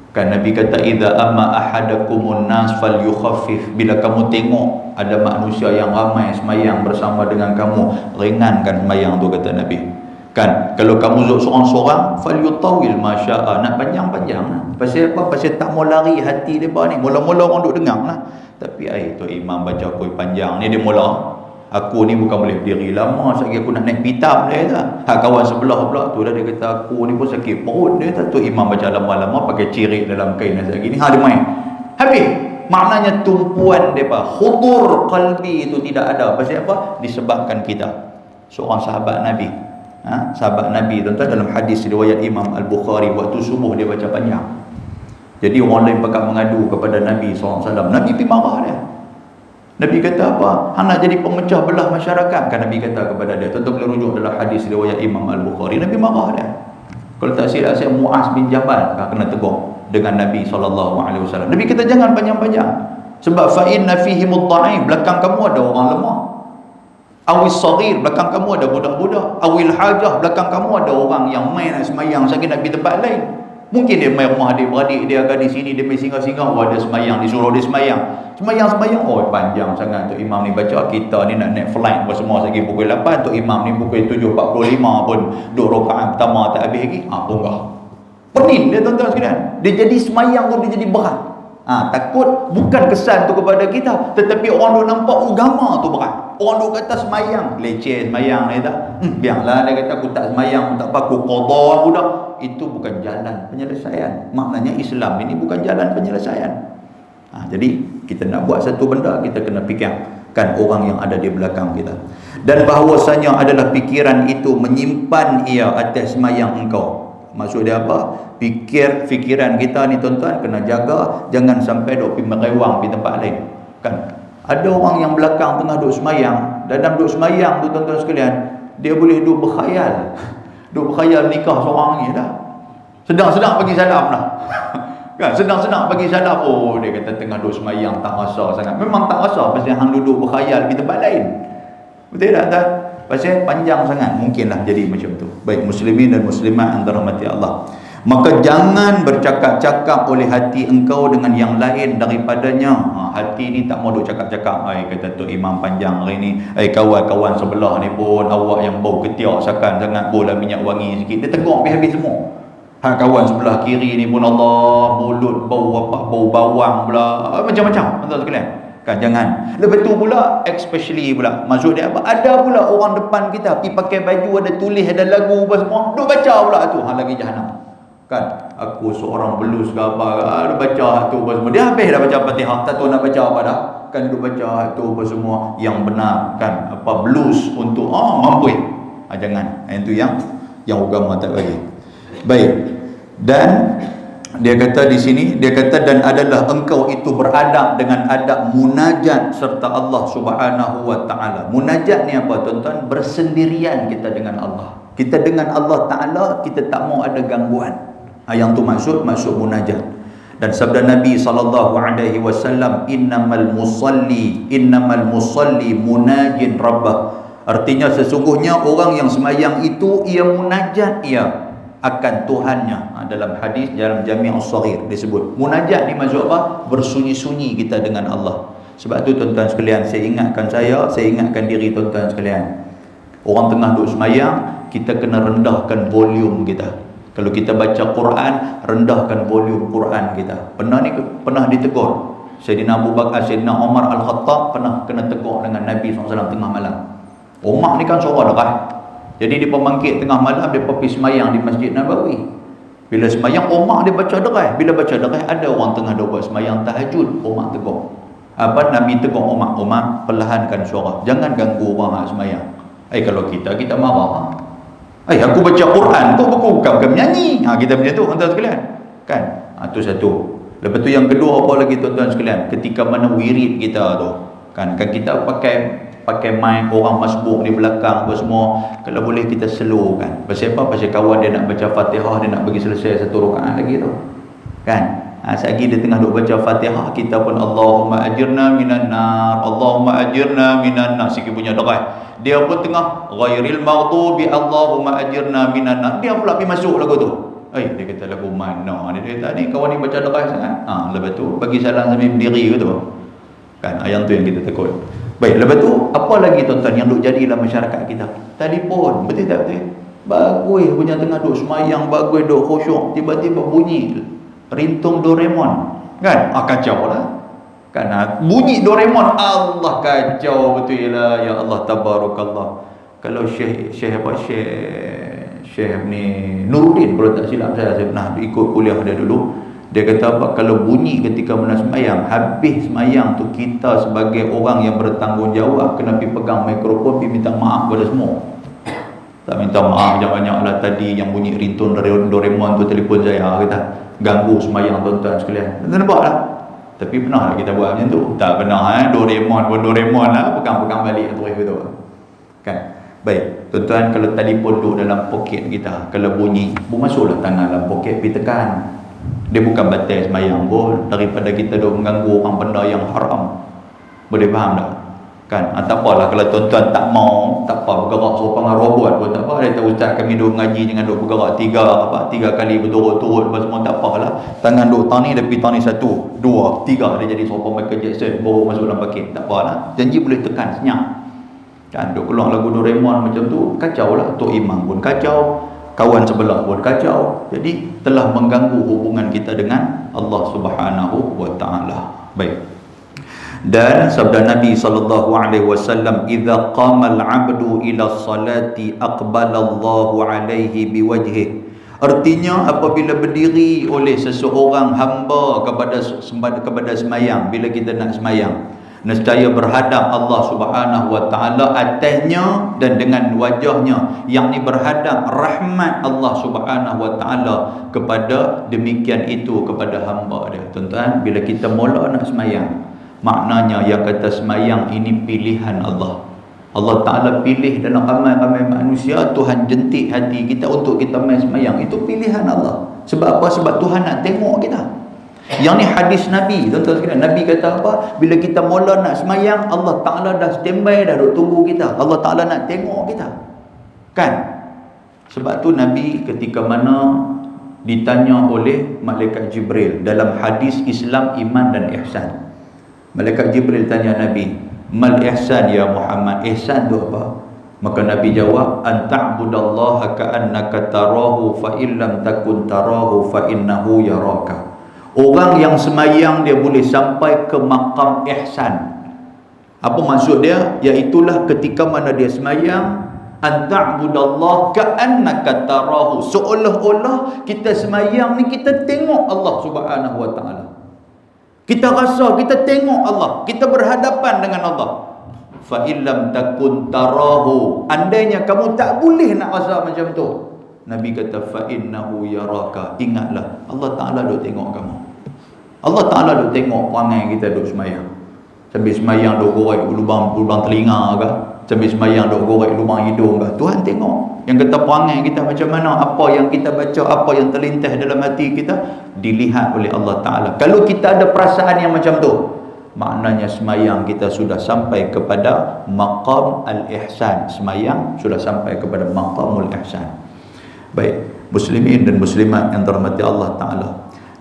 Kan Nabi kata idza amma ahadakumun nas falyukhaffif. Bila kamu tengok ada manusia yang ramai semayang bersama dengan kamu, ringankan semayang tu, kata Nabi. Kan, kalau kamu duduk seorang-seorang falyutawil masya'a, nak panjang-panjang. Pasal apa? Pasal tak mau lari hati depa ni. Mula-mula orang duk dengar lah. Tapi tu imam baca kuih panjang ni, dia mula aku ni bukan boleh berdiri lama, sekali aku nak naik pitam, dia kata. Kawan sebelah pula tu dah, dia kata aku ni pun sakit perut, dia kata. Tu imam baca lama-lama pakai cirit dalam kain dan sebagainya. Dia main habis. Maknanya tumpuan depa, hudur qalbi itu tidak ada. Pasal apa? Disebabkan kita seorang sahabat Nabi, sahabat Nabi tuan-tuan, dalam hadis riwayat Imam Al-Bukhari, waktu subuh dia baca panjang. Jadi orang lain pakat mengadu kepada Nabi SAW. Nabi pergi marah dia. Nabi kata apa? Hang nak jadi pemecah belah masyarakat, kan Nabi kata kepada dia. Tentu boleh rujuk dalam hadis riwayat Imam Al-Bukhari. Nabi marah dia. Kalau tak silap saya, Muaz bin Jabal kena tegur dengan Nabi SAW. Nabi kata jangan panjang-panjang. Sebab fa inna fihi mudha'if, belakang kamu ada orang lemah. Awis saghir, belakang kamu ada budak-budak. Awil hajah, belakang kamu ada orang yang main nak semayang sakit nak pergi tempat lain. Mungkin dia main rumah adik-beradik dia, akan di sini dia main singgah-singgah, ada semayang, disuruh dia semayang. Semayang, oh panjang sangat tu imam ni baca, kita ni nak naik flight apa semua lagi pukul 8, tu imam ni pukul 7.45 pun 2 rakaat pertama tak habis lagi. Bonggah. Pening dia tuan-tuan sekalian. Dia jadi semayang tu dia jadi berat. Takut bukan kesan tu kepada kita, tetapi orang duk nampak agama tu berat. Orang duk kata semayang, leceh semayang ni tak. Biarlah dia kata aku tak semayang, tak apa, aku qada aku dah. Itu bukan jalan penyelesaian. Maknanya Islam ini bukan jalan penyelesaian. Jadi kita nak buat satu benda, kita kena fikirkan orang yang ada di belakang kita. Dan bahawasanya adalah fikiran itu menyimpan ia atas semayang engkau. Maksud dia apa? Fikiran kita ni tuan-tuan kena jaga, jangan sampai duk pergi merewang di tempat lain. Kan? Ada orang yang belakang tengah duk semayang, dalam duk semayang tu tuan-tuan sekalian, dia boleh duk berkhayal. Duk berkhayal nikah seorang ni dah. Sedang-sedang bagi salam dah. Kan? Sedang-sedang bagi salam. Oh, dia kata tengah duk semayang tak rasa sangat. Memang tak rasa pasal hang duduk berkhayal di tempat lain. Betul tak tuan? Pasal panjang sangat mungkinlah jadi macam tu. Baik muslimin dan muslimat yang dirahmati Allah. Maka jangan bercakap-cakap oleh hati engkau dengan yang lain daripadanya. Hati ni tak mau duk cakap-cakap. Kata tu imam panjang hari ni. Kawan-kawan sebelah ni pun awak yang bau ketiak sakan sangat, bola minyak wangi sikit. Dia tegur habis semua. Kawan sebelah kiri ni pun Allah, mulut bau apa, bau bawang pula, macam-macam. Tuan-tuan sekalian. Kan jangan. Lepas tu pula especially pula maksud dia apa? Ada pula orang depan kita pergi pakai baju ada tulis ada lagu apa semua, duk baca pula tu lagi jahanam. Kan aku seorang blues ke apa, dia baca tu apa semua. Dia habis dah baca Fatihah, tak tahu nak baca apa dah. Kan duk baca tu apa semua yang benar kan apa blues untuk mampu. Jangan. Itu yang agama tak bagi. Baik. Dan dia kata di sini, dia kata dan adalah engkau itu beradab dengan adab munajat serta Allah Subhanahu wa taala. Munajat ni apa tuan-tuan? Bersendirian kita dengan Allah. Kita dengan Allah taala, kita tak mau ada gangguan. Yang tu maksud munajat. Dan sabda Nabi sallallahu alaihi wasallam, innamal musalli munajin rabbah. Artinya sesungguhnya orang yang semayang itu ia munajat ia akan Tuhannya. Dalam hadis dalam Jami' As-Saghir disebut munajat ni maksud apa? Bersunyi-sunyi kita dengan Allah. Sebab tu tuan-tuan sekalian, saya ingatkan diri tuan-tuan sekalian, orang tengah duduk semayang, kita kena rendahkan volume kita. Kalau kita baca Quran, rendahkan volume Quran kita. Pernah ditegur Sayyidina Abu Bakar, Sayyidina Umar Al-Khattab pernah kena tegur dengan Nabi SAW tengah malam. Umar ni kan suara deras. Jadi dia pembangkit tengah malam, dia pergi semayang di Masjid Nabawi. Bila semayang, Umar dia baca deras. Bila baca deras, ada orang tengah buat semayang tahajud, Umar tegur. Nabi tegur Umar, perlahankan suara. Jangan ganggu orang semayang. Kalau kita marah. Aku baca Quran, kau bukan menyanyi. Kita macam tu, tuan-tuan sekalian. Kan? Itu satu. Lepas tu yang kedua apa lagi tuan-tuan sekalian? Ketika mana wirid kita tu. Kan kita pakai mic, orang masbuk di belakang apa semua, kalau boleh kita slow kan. Pasal apa? Pasal kawan dia nak baca Fatihah, dia nak bagi selesai satu rakaat lagi tu. Kan? Selagi dia tengah duk baca Fatihah, kita pun Allahumma ajirna minan nar, Allahumma ajirna minan nar, sikit punya deras. Dia pun tengah ghairil maghdubi Allahumma ajirna minan nar. Dia pula pergi masuk lagu tu. Dia kata lagu mana ni? Dia kata ni kawan ni baca deras sangat. Lepas tu bagi salam sambil berdiri ke tu. Kan? Yang tu yang kita takut. Baik, lepas tu apa lagi tuan-tuan yang duk jadi dalam masyarakat kita? Telefon, betul tak betul? Bagus punya tengah duk semayang, bagus duk khusyuk, tiba-tiba bunyi ringtone Doraemon. Kan? Kacau lah. Kan? Bunyi Doraemon, Allah kacau betul lah. Ya Allah tabarakallah. Kalau Syekh ni Nuruddin kalau tak silap saya pernah ikut kuliah dia dulu. Dia kata apa? Kalau bunyi ketika mana semayang, habis semayang tu kita sebagai orang yang bertanggungjawab kena pergi pegang mikrofon, pergi minta maaf kepada semua. Tak minta maaf banyak-banyak lah tadi yang bunyi ringtone Doraemon tu telefon saya, kata ganggu semayang tuan-tuan sekalian. Tuan nampak lah. Tapi pernah lah kita buat macam tu? Tak pernah. Doraemon lah, pegang-pegang balik terus betul. Kan? Baik, tuan-tuan, kalau telefon duduk dalam poket kita, kalau bunyi, masuklah tangan dalam poket, pergi tekan. Dia bukan batal semayang pun, daripada kita duk mengganggu orang benda yang haram. Boleh faham tak? Kan, tak apalah kalau tuan-tuan tak mau, tak apa bergerak serupa dengan robot pun tak apa. Dia tahu ustaz kami duk mengaji jangan duk bergerak tiga kali berturut-turut apa semua, tak apalah. Tangan duk tang ni, tapi tang ni 1, 2, 3 dia jadi serupa Michael Jackson baru masuk dalam paket. Tak apalah. Janji boleh tekan senyap. Kan duk keluar lagu Doraemon macam tu, kacau lah. Tok Imam pun kacau, kawan sebelah pun kacau. Jadi telah mengganggu hubungan kita dengan Allah Subhanahu wa taala. Baik. Dan sabda Nabi sallallahu alaihi wasallam, "Idza qama al-'abdu ila salati aqbala Allahu alaihi biwajhihi." Artinya apabila berdiri oleh seseorang hamba kepada semayang, bila kita nak semayang, nescaya berhadap Allah Subhanahu wa taala atasnya dan dengan wajahnya, yakni berhadap rahmat Allah Subhanahu wa taala kepada demikian itu kepada hamba dia. Tuan-tuan, bila kita mula nak semayang, maknanya yang kata semayang ini pilihan Allah. Allah Ta'ala pilih dalam ramai-ramai manusia. Tuhan jentik hati kita untuk kita main semayang. Itu pilihan Allah. Sebab apa? Sebab Tuhan nak tengok kita. Yang ni hadis Nabi, tuan-tuan sekalian. Nabi kata apa? Bila kita mula nak semayang, Allah Ta'ala dah standby dah duk tunggu kita. Allah Ta'ala nak tengok kita. Kan? Sebab tu Nabi ketika mana ditanya oleh Malaikat Jibril dalam hadis Islam, Iman dan Ihsan. Malaikat Jibril tanya Nabi, "Mal ihsan ya Muhammad?" Ihsan tu apa? Maka Nabi jawab, "An ta'budallaha ka'annaka tarahu fa illam takun tarahu fa innahu yaraka." Orang yang semayang dia boleh sampai ke maqam ihsan. Apa maksud dia? Iaitulah ketika mana dia semayang, an ta'budallaha ka'annaka tarahu, seolah-olah kita semayang ni kita tengok Allah Subhanahu wa taala. Kita rasa kita tengok Allah, kita berhadapan dengan Allah. Fa illam takun tarahu, andainya kamu tak boleh nak rasa macam tu, Nabi kata fa innahu yaraka, ingatlah Allah Taala duk tengok kamu. Allah Taala duk tengok perangai kita duk semayang. Sambil semayang duk gorek lubang telinga ke, sambil semayang duk gorek lubang hidung ke, Tuhan tengok. Yang kata perangai kita macam mana, apa yang kita baca, apa yang terlintas dalam hati kita, dilihat oleh Allah Ta'ala. Kalau kita ada perasaan yang macam tu, maknanya semayang kita sudah sampai kepada maqam al-ihsan. Semayang sudah sampai kepada maqamul ihsan. Baik, muslimin dan muslimat yang dirahmati Allah Ta'ala.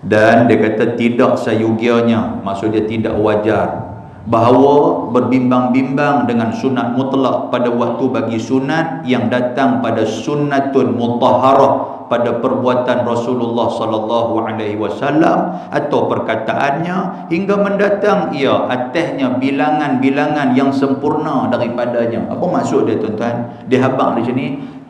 Dan dia kata tidak sayugianya, maksudnya tidak wajar, bahawa berbimbang-bimbang dengan sunat mutlak pada waktu bagi sunat yang datang pada sunnatun mutahharah, pada perbuatan Rasulullah sallallahu alaihi wasallam atau perkataannya, hingga mendatang ia atasnya bilangan-bilangan yang sempurna daripadanya. Apa maksud dia tuan-tuan? Dia habaq di sini,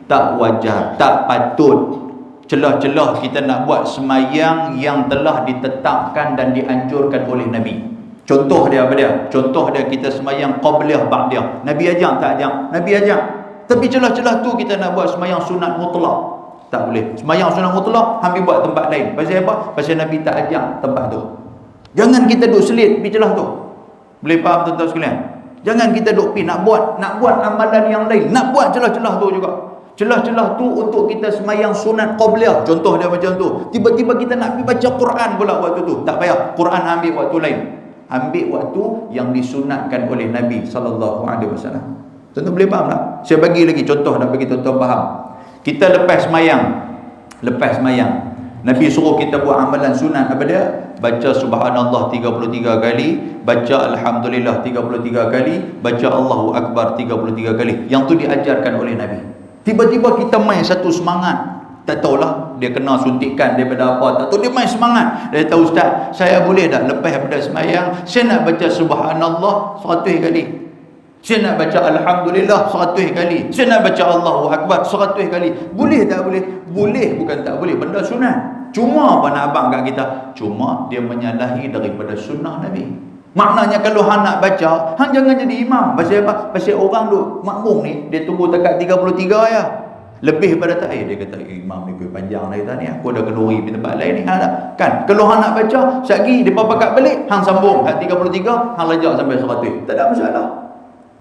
tak wajar, tak patut celah-celah kita nak buat semayang yang telah ditetapkan dan dianjurkan oleh Nabi. Contoh dia apa dia? Contoh dia kita semayang qabliyah ba'diyah. Nabi ajak tak ajak? Nabi ajak. Tapi celah-celah tu kita nak buat semayang sunat mutlak, tak boleh. Semayang sunat mutlak ambil buat tempat lain. Pasal apa? Pasal Nabi tak ajak tempat tu. Jangan kita duk selit pergi celah tu. Boleh faham tuan-tuan sekalian? Jangan kita duk pergi nak buat amalan yang lain, nak buat celah-celah tu juga. Celah-celah tu untuk kita semayang sunat qabliyah. Contoh dia macam tu. Tiba-tiba kita nak pergi baca Quran pula waktu tu. Tak payah. Quran ambil waktu lain. Ambil waktu yang disunatkan oleh Nabi sallallahu alaihi wasallam. Tuan-tuan boleh faham tak? Saya bagi lagi contoh nak bagi tuan-tuan faham. Kita lepas semayang, Nabi suruh kita buat amalan sunat apa dia? Baca subhanallah 33 kali, baca alhamdulillah 33 kali, baca Allahu akbar 33 kali. Yang tu diajarkan oleh Nabi. Tiba-tiba kita main satu semangat. Tak tahulah dia kena suntikan daripada apa, tak tahu, dia main semangat. Dia tahu, "Ustaz, saya boleh tak lepas daripada semayang, saya nak baca subhanallah 100 kali. Saya nak baca alhamdulillah 100 kali. Saya nak baca Allahu akbar 100 kali." Boleh tak boleh? Boleh, bukan tak boleh. Benda sunat. Cuma apa nak abang kat kita? Cuma dia menyalahi daripada sunnah Nabi. Maknanya kalau hang nak baca, hang jangan jadi imam. Pasal apa? Pasal orang duk makmum ni, dia tunggu dekat 33 ya. Lebih pada tak, dia kata imam ni kuih panjang lah kita ni, aku dah kenduri di tempat lain ni, kan? Kalau hang nak baca, sekali dia pakat balik, hang sambung hak 33, hang lajak sampai 100, tak ada masalah.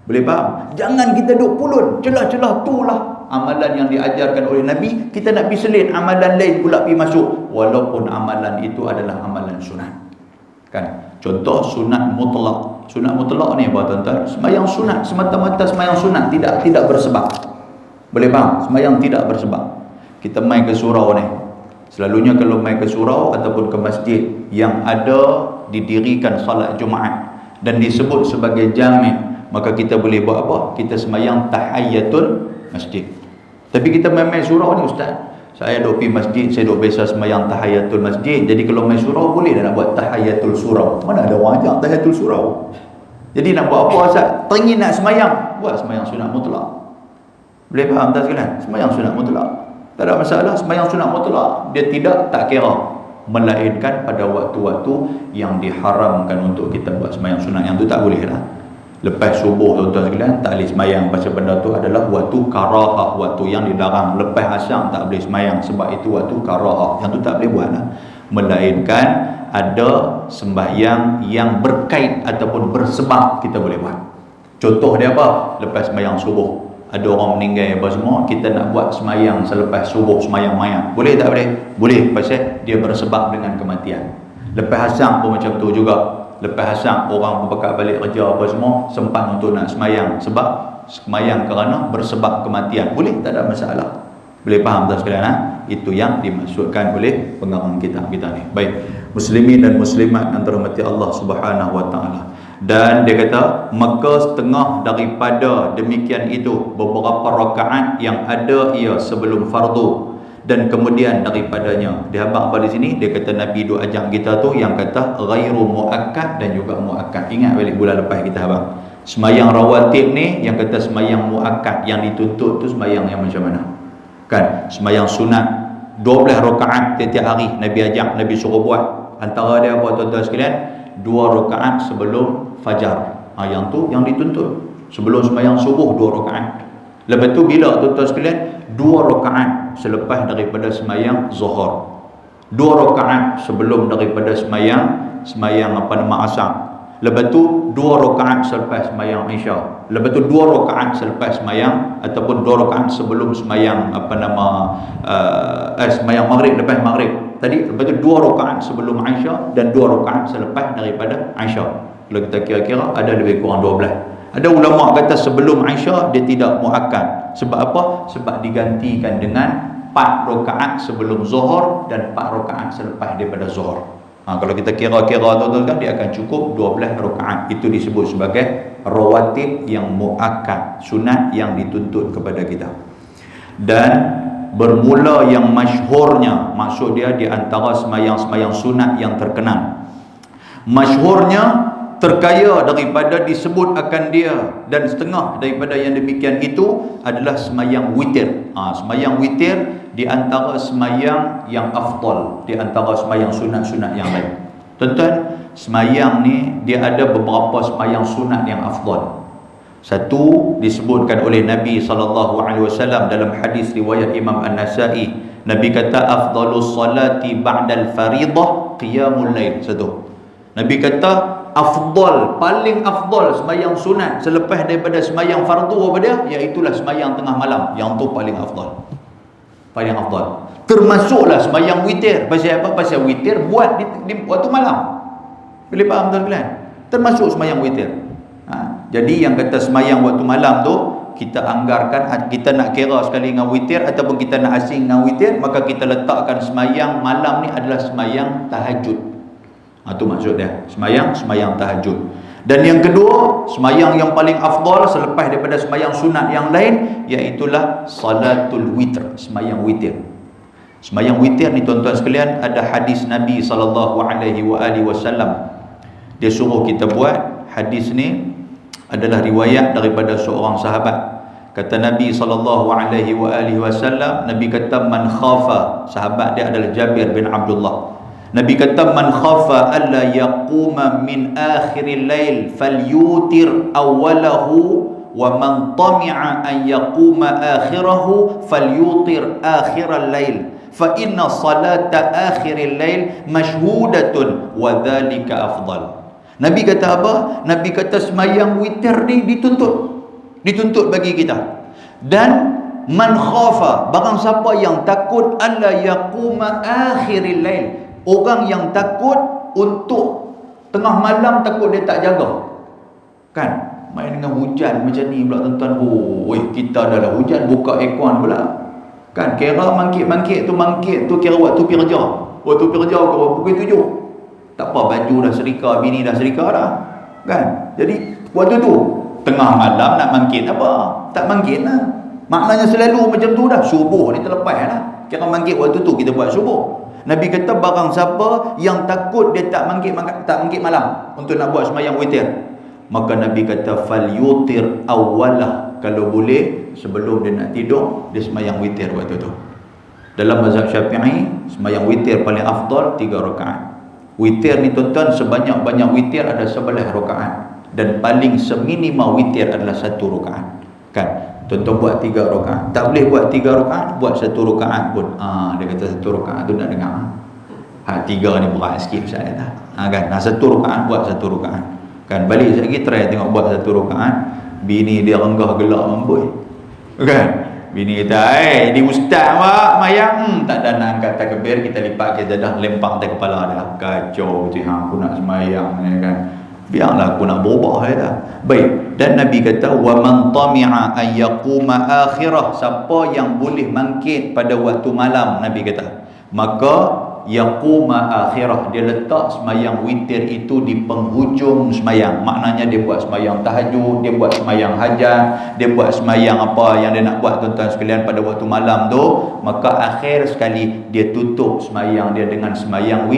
Boleh faham? Jangan kita duk pulun celah-celah tu lah amalan yang diajarkan oleh Nabi, kita nak pergi selit amalan lain pula pergi masuk, walaupun amalan itu adalah amalan sunat. Kan? Contoh sunat mutlak Sunat mutlak ni apa tuan-tuan? Sembahyang sunat, semata-mata sembahyang sunat, tidak bersebab. Boleh faham? Sembahyang tidak bersebab. Kita main ke surau ni, selalunya kalau main ke surau ataupun ke masjid yang ada didirikan salat Jumaat dan disebut sebagai jami', maka kita boleh buat apa? Kita sembahyang tahiyatul masjid. Tapi kita main surau ni, ustaz, saya duk pergi masjid, saya duk biasa sembahyang tahiyatul masjid, jadi kalau main surau boleh dah nak buat tahiyatul surau? Mana ada orang ajak tahiyatul surau? Jadi nak buat apa, ustaz? Teringin nak sembahyang, buat sembahyang sunat mutlak. Boleh faham tak sekalian? Sembahyang sunat mutlak, tak ada masalah. Sembahyang sunat mutlak dia tak kira, melainkan pada waktu-waktu yang diharamkan untuk kita buat sembahyang sunat, yang tu tak boleh lah. Lepas subuh tuan-tuan sekalian tak boleh sembahyang, pasal benda tu adalah waktu karahah, waktu yang dilarang. Lepas asar tak boleh sembahyang sebab itu waktu karahah, yang tu tak boleh buat lah. Melainkan ada sembahyang yang berkait ataupun bersebab kita boleh buat. Contoh dia apa? Lepas sembahyang subuh ada orang meninggal apa semua, kita nak buat sembahyang selepas subuh, sembahyang mayat, boleh tak boleh? Boleh, pasal dia bersebab dengan kematian. Lepas asar pun macam tu juga. Lepas asar orang berbekat balik kerja apa semua, sempat untuk nak sembahyang, sebab sembahyang kerana bersebab kematian, boleh, tak ada masalah. Boleh faham tak sekalian? Itu yang dimaksudkan oleh pengarang kitab kita ni. Baik, muslimin dan muslimat yang dirahmati Allah Subhanahu wa taala. Dan dia kata, maka setengah daripada demikian itu, beberapa rakaat yang ada ia sebelum fardu, dan kemudian daripadanya dihabaq pada sini dia kata Nabi duk ajak kita tu yang kata ghairu muakkad dan juga muakkad. Ingat balik bulan lepas kita habaq sembahyang rawatib ni, yang kata sembahyang muakkad yang dituntut tu sembahyang yang macam mana kan? Sembahyang sunat 12 rakaat tiap-tiap hari Nabi ajak, Nabi suruh buat. Antara dia apa tuan-tuan sekalian? 2 rakaat sebelum fajar. Yang tu yang dituntut. Sebelum sembahyang subuh 2 rakaat. Lepas tu bila tuan-tuan sekalian? 2 rakaat selepas daripada sembahyang zuhur, 2 rakaat sebelum daripada sembahyang asar. Lepas tu 2 rakaat selepas sembahyang isya. Lepas tu 2 rakaat selepas sembahyang ataupun 2 rakaat sebelum sembahyang sembahyang maghrib, lepas maghrib tadi. Lepas tu 2 rakaat sebelum isya dan 2 rakaat selepas daripada isya. Kalau kita kira-kira ada lebih kurang 12. Ada ulama kata sebelum Aisyah dia tidak muakkad. Sebab apa? Sebab digantikan dengan 4 rakaat sebelum zuhur dan 4 rakaat selepas daripada zuhur. Kalau kita kira-kira tu kan dia akan cukup 12 rakaat. Itu disebut sebagai rawatib yang muakkad, sunat yang dituntut kepada kita. Dan bermula yang masyhurnya, maksud dia di antara sembahyang-sembahyang sunat yang terkenal. Masyhurnya terkaya daripada disebut akan dia, dan setengah daripada yang demikian itu adalah sembahyang witir. Sembahyang witir di antara sembahyang yang afdal, di antara sembahyang sunat-sunat yang lain. Tuan-tuan, sembahyang ni dia ada beberapa sembahyang sunat yang afdal. Satu disebutkan oleh Nabi SAW dalam hadis riwayat Imam An-Nasa'i. Nabi kata afdalus salati ba'dal faridah qiyamul lail. Satu, Nabi kata afdal, paling afdal sembahyang sunat selepas daripada sembahyang fardu apa dia? Iaitulah sembahyang tengah malam. Yang tu paling afdal. Paling afdal. Termasuklah sembahyang witir. Pasal apa? Pasal witir buat di waktu malam. Boleh faham tuan-tuan? Termasuk sembahyang witir. Jadi yang kata sembahyang waktu malam tu, kita anggarkan, kita nak kira sekali dengan witir ataupun kita nak asing dengan witir, maka kita letakkan sembahyang malam ni adalah sembahyang tahajud. Itu maksud dia, sembahyang tahajud. Dan yang kedua, sembahyang yang paling afdal selepas daripada sembahyang sunat yang lain, iaitulah salatul witr, sembahyang witir. Sembahyang witir ni tuan-tuan sekalian, ada hadis Nabi SAW. Dia suruh kita buat. Hadis ni adalah riwayat daripada seorang sahabat. Kata Nabi SAW, Nabi kata man khafa, sahabat dia adalah Jabir bin Abdullah. Nabi kata man khafa alla yaquma min akhiril lail falyutir awwalahu wa man tami'a an yaquma akhirahu falyutir akhiral lail fa inna salata akhiril lail mashhudatun wa dhalika afdal. Nabi kata apa? Nabi kata sembahyang witir ni dituntut bagi kita. Dan man khafa, barang siapa yang takut alla yaquma akhiril lail, orang yang takut untuk tengah malam, takut dia tak jaga. Kan? Main dengan hujan macam ni pula tuan-tuan. Kita dah lah hujan buka aircon pula. Kan? Kira mangkit tu kira waktu pergi kerja. Waktu pergi kerja kau pukul 7. Tak apa, baju dah serika, bini dah serika dah. Kan? Jadi waktu tu tengah malam nak mangkit apa? Tak mangkit lah. Maknanya selalu macam tu dah. Subuh ni terlepas lah. Kira mangkit waktu tu kita buat subuh. Nabi kata barang siapa yang takut dia tak mangkit malam untuk nak buat sembahyang witir, maka Nabi kata fal yutir awwalah, kalau boleh sebelum dia nak tidur dia sembahyang witir waktu tu. Dalam mazhab Syafi'i sembahyang witir paling afdal 3 rakaat. Witir ni tuan-tuan, sebanyak-banyak witir ada 11 rakaat dan paling seminima witir adalah 1 rakaat. Kan? Tuan-tuan buat 3 rakaat. Tak boleh buat 3 rakaat, buat 1 rakaat pun. Dia kata 1 rakaat tu nak dengar. 3 ni berat sikit Ustaz kata. Kan? 1 rakaat buat 1 rakaat. Kan? Balik lagi try tengok buat 1 rakaat. Bini dia renggah gelak amboi. Kan? Bini kata, di ustaz mak mayang. Tak ada nak angkat takbir, kita lipat kita dah lempang atas kepala dah. Kacau tu aku nak sembahyang ni kan. Biarlah aku nak berubah dah. Baik, dan Nabi kata wa man tami'a an yaquma akhirah, siapa yang boleh mangkit pada waktu malam, Nabi kata, maka yaquma akhirah, dia letak sembahyang witir itu di penghujung sembahyang. Maknanya dia buat sembahyang tahajud, dia buat sembahyang hajat, dia buat sembahyang apa yang dia nak buat tuan-tuan sekalian pada waktu malam tu, maka akhir sekali dia tutup sembahyang dia dengan sembahyang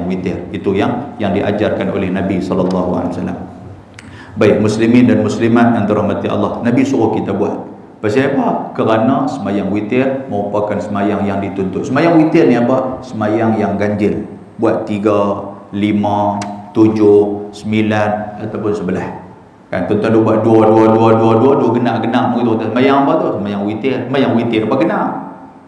witir. Itu yang diajarkan oleh Nabi sallallahu alaihi wasallam. Baik, muslimin dan muslimat yang dirahmati Allah, Nabi suruh kita buat. Pasal apa? Kerana sembahyang witir merupakan sembahyang yang dituntut. Sembahyang witir ni apa? Sembahyang yang ganjil. Buat 3, 5, 7, 9 ataupun 11. Kan tuan-tuan dia buat 2 genap begitu. Sembahyang apa tu? Sembahyang witir. Sembahyang witir apa genap?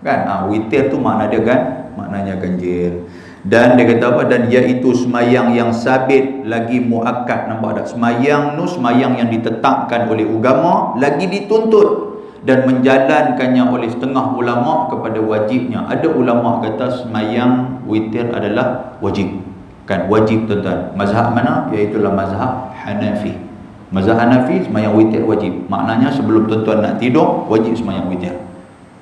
Kan? Witir tu makna dia kan? Maknanya ganjil. Dan dia kata apa? Dan iaitu semayang yang sabit lagi muakkad. Nampak tak? Semayang tu semayang yang ditetapkan oleh agama, lagi dituntut dan menjalankannya oleh setengah ulama kepada wajibnya. Ada ulama kata semayang witir adalah wajib. Kan? Wajib tuan-tuan. Mazhab mana? Iaitulah mazhab Hanafi. Mazhab Hanafi semayang witir wajib. Maknanya sebelum tuan-tuan nak tidur wajib semayang witir.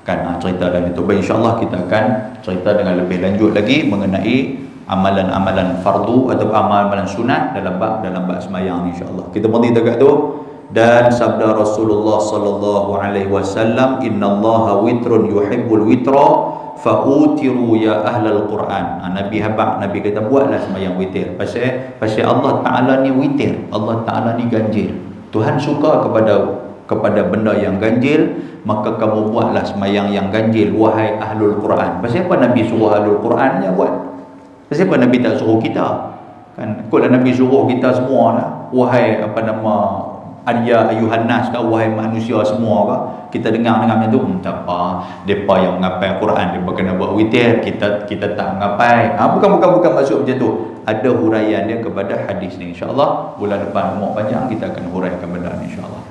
Kan, cerita dalam itu. Baik, insyaAllah kita akan cerita dengan lebih lanjut lagi mengenai amalan-amalan fardu atau amalan sunat dalam bab sembahyang ni, insyaAllah. Kita berhenti dekat tu. Dan sabda Rasulullah sallallahu alaihi wasallam, innallaha witrun yuhibbul witra fa'utiru ya ahlal Quran. Nabi kata buatlah sembahyang witir. Pasal Allah Taala ni witir. Allah Taala ni ganjil. Tuhan suka kepada benda yang ganjil, maka kamu buatlah sembahyang yang ganjil wahai ahlul Quran. Pasal apa Nabi suruh ahlul Quran je buat? Pasal apa Nabi tak suruh kita? Kan kalau Nabi suruh kita semua lah, wahai ya ayuhan nas, wahai manusia semua ke, kita dengar macam tu, tak apa, depa yang mengapai Quran depa kena buat witir, kita tak mengapai. Bukan maksud macam tu. Ada huraian dia kepada hadis ni, insya-Allah. Bulan depan umur panjang kita akan huraikan benda ni, insya-Allah.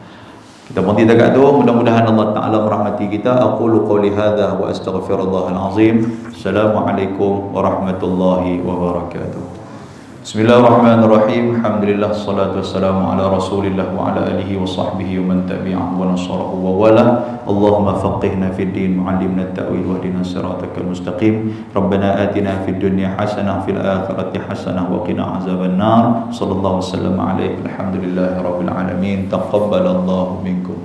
Kita berhenti dekat tu. Mudah-mudahan Allah Ta'ala merahmati kita. Aqulu qawli hadha wa astaghfirullahal azim. Assalamualaikum warahmatullahi wabarakatuh. Bismillahirrahmanirrahim. Alhamdulillah, salatu wassalamu ala Rasulillah wa ala alihi wa sahbihi wa man tabi'ahu wa nasarahu wa wala. Allahumma faqihna fid din, mu'allimna at-ta'wil wa hdina siratakal mustaqim. Rabbana atina fid dunya hasanah fil akhirati hasanah wa qina azaban nar. Sallallahu wasallam alaihi. Alhamdulillahi rabbil alamin. Taqabbalallahu minkum.